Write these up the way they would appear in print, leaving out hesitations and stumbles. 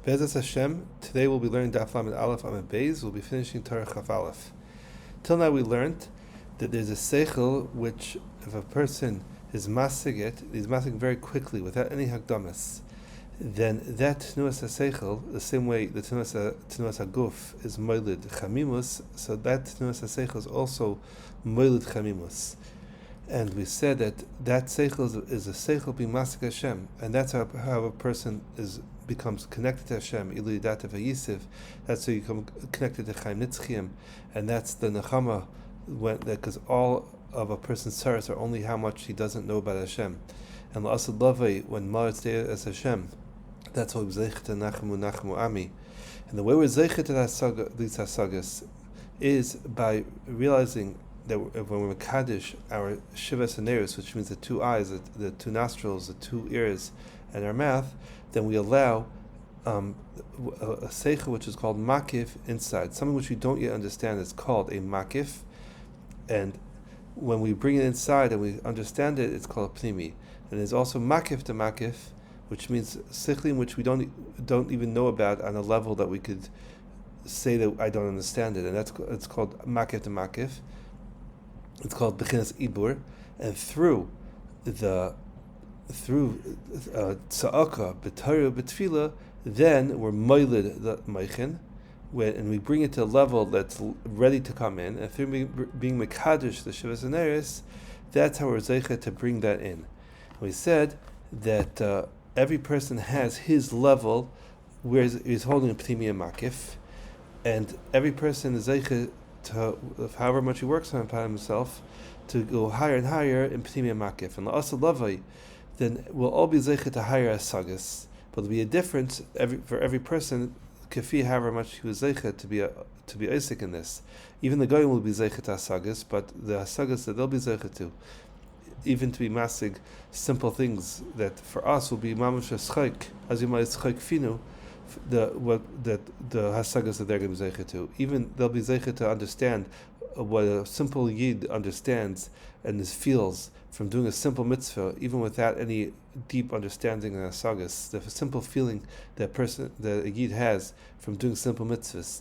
Be'ezras Hashem, today we'll be learning Daf Lamed Aleph Amud Beis. We'll be finishing Torah Chaf Aleph. Till now we learned that there's a seichel which, if a person is masig it, he's masig very quickly without any hakdamas, then that Tnuas HaSeichel, the same way the Tnuas HaGuf is moilid chamimus, so that Tnuas HaSeichel is also moilid chamimus. And we said that seichel is a seichel being masig Hashem, and that's how a person becomes connected to Hashem. Ilu Yidata Vayisiv. That's how you become connected to Chaim Nitzchiyim, and that's the nechama, because all of a person's tzaras are only how much he doesn't know about Hashem. And la'asad lavai, when Ma'aretz De'eh as Hashem, that's why we're zeichet to Nachmu Ami. And the way we're zeichet to these hasagas is by realizing that when we're Kaddish, our Shivas Haneros, which means the two eyes, the two nostrils, the two ears, and our mouth, then we allow a seichel which is called makif inside, something which we don't yet understand is called a makif, and when we bring it inside and we understand it, it's called a pnimi. And there's also makif to makif, which means seichlim which we don't even know about on a level that we could say that I don't understand it, and it's called makif to makif. It's called bechinas ibur, and through tza'aka, b'torah, b'tfila, then we're moilid the meichin, and we bring it to a level that's ready to come in, and through being mekadosh the shivas haneros, that's how we're zeichet to bring that in. We said that every person has his level where he's holding a pnimi makif, and every person is zeichet to, however much he works on himself, to go higher and higher in pnimi makif. And la'asad lavai, then we'll all be zeichet to higher asagas, but there'll be a difference for every person, kafi however much he was zeichet to be Isaac in this. Even the goyim will be zeichet to asagas, but the asagas that they'll be zeichet to, even to be masig simple things that for us will be mamash schayk, as you might schayk finu, the hasagas that they're going to be zeichet to. Even they'll be zeichet to understand what a simple yid understands and feels from doing a simple mitzvah, even without any deep understanding of hasagas. The simple feeling that a yid has from doing simple mitzvahs.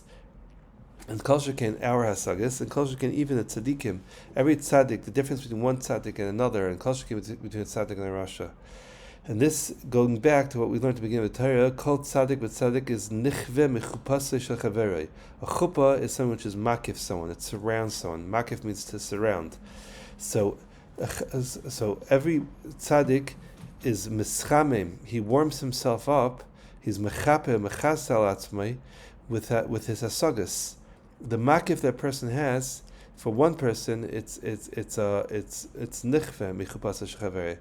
And kol sheken our hasagas, and kol sheken even the tzaddikim. Every tzaddik, the difference between one tzaddik and another, and kol sheken between a tzaddik and a rasha. And this, going back to what we learned at the beginning of the Torah, called tzaddik, but tzaddik is nichve mechupasei shel chaverei. A chuppah is something which is makif someone, it surrounds someone. Makif means to surround. So every tzaddik is mischamim. He warms himself up. He's mechape mechasal atzmai with his hasagas. The makif that person has, for one person, it's nichve mechupasei shel chaverei.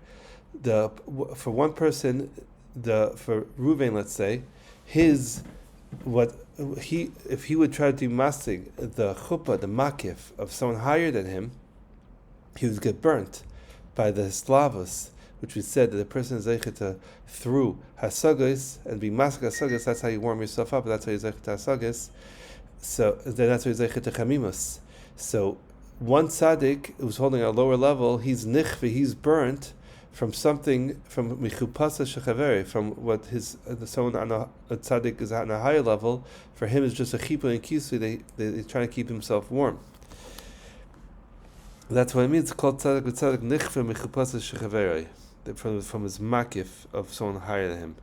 For one person, for Ruvain, let's say, if he would try to do masig the chuppah, the makif of someone higher than him, he would get burnt by the slavos, which we said that the person is zeichet to through hasagas and be masig hasagas. That's how you warm yourself up. That's how you zeichet to hasagas. So then that's how you zeichet to chamimus. So one tzaddik who's holding a lower level, he's nichve, he's burnt from something, from michupasa shechaveri, from what someone on a tzaddik is on a higher level. For him, is just a chipah and kisui. They're trying to keep himself warm. That's what it means. It's called tzaddik v'tzaddik nichve michupasa shechaveri, from his makif of someone higher than him.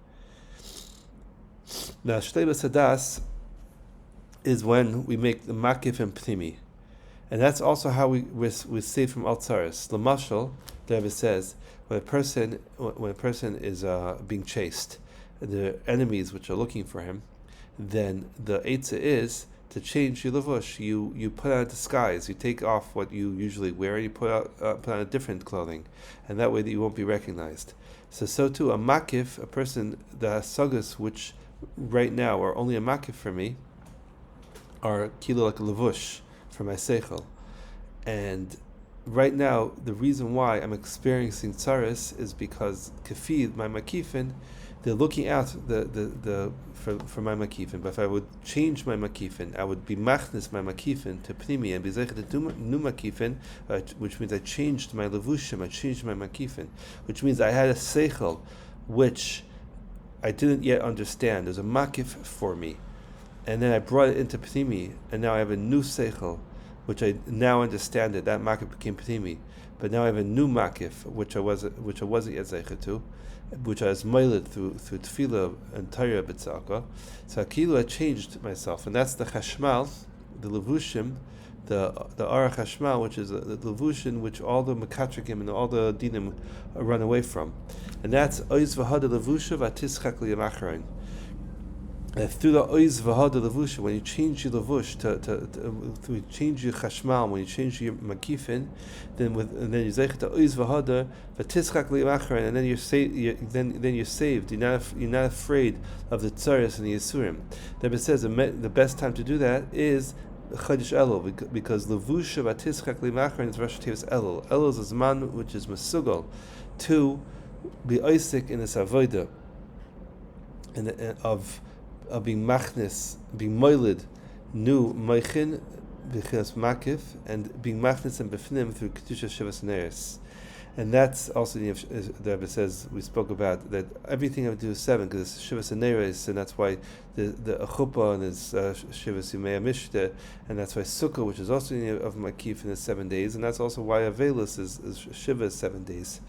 Now, shtei b'sadas is when we make the makif and pnimi, and that's also how we save from altzaris. L'mashal, the Rebbe says, when a person is being chased, the enemies which are looking for him, then the eitzah is to change your levush. You put on a disguise. You take off what you usually wear, and you put on a different clothing, and that way that you won't be recognized. So too, a makif, a person, the hasagas which right now are only a makif for me, are kilo like a levush for my seichel, and right now, the reason why I'm experiencing tzaris is because kafid, my makifin, they're looking out for my makifin. But if I would change my makifin, I would be machnis my makifin to pnimi and be zeichet to do new makifin, which means I changed my levushim, I changed my makifin, which means I had a seichel which I didn't yet understand. There's a makif for me, and then I brought it into pnimi, and now I have a new seichel, which I now understand it. That makif became pnimi, but now I have a new makif, which I wasn't yet zeicha to, which I was moiled through tefillah and Torah b'tzaka. So akilu I changed myself, and that's the chashmal, the levushim, the arach hashmal, which is the levushim which all the mekatrikim and all the dinim run away from, and that's oiz v'hada levusha v'atischak liyamachrain. Through the oiz v'hada levusha, when you change your levush to change your chashmal, when you change your makifin, then you zeich to oiz v'hada v'tischak liyamachrain, and then you're saved. You're not afraid of the tzaras and the yisurim. The Rebbe says the best time to do that is Chodesh Elul, because Levusha V'Tischak Limachrin is Rosh Hashanah Elul. Elul is a zman which is mesugal to be oisik in this avodah and of being machnis, being moiled, new meichin b'chinas makif, and being machnis and befnim through kedusha shivas neres. And that's also the Rebbe says we spoke about that everything I have to do is 7 because it's shivas neres, and that's why the chuppah and is shivas yimei mishte, and that's why sukkah, which is also of makif, in the 7 days, and that's also why avelus is shivas 7 days,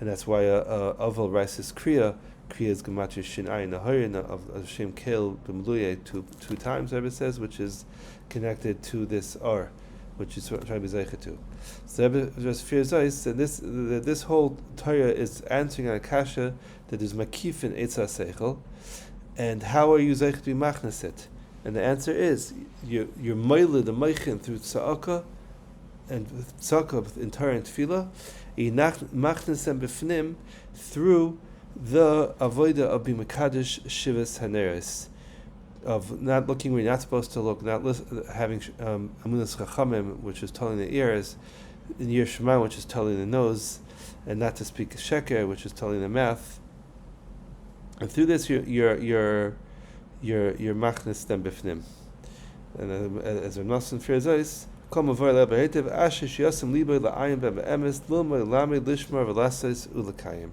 and that's why aval rice is kriya is gematria shin ayin nahayin of Shem kel b'mluye two times. Rebbe says, which is connected to this r, which is trying to be zeicha to. So Rebbe just fears that this whole Torah is answering an akasha that is makif in Eitzah Seichel, and how are you zeicha to be machnas it? And the answer is you're moiled the meichin through tza'aka and tza'aka in Torah and tefillah, machnas and befnim through the avodah of being mekadosh shivas haneres, of not looking where you're not supposed to look, not having amunas chachamim, which is telling the ears, in Yir Shema, which is telling the nose, and not to speak sheker, which is telling the mouth. And through this, you're machnes them bifnim. And as a Nosson Firzais, Kol Mavar Le'Ber Heitev Asher Shiyasim Libo La'ayin Be'emes Lilmo Lami Lishmar V'Lasais Ulakayim.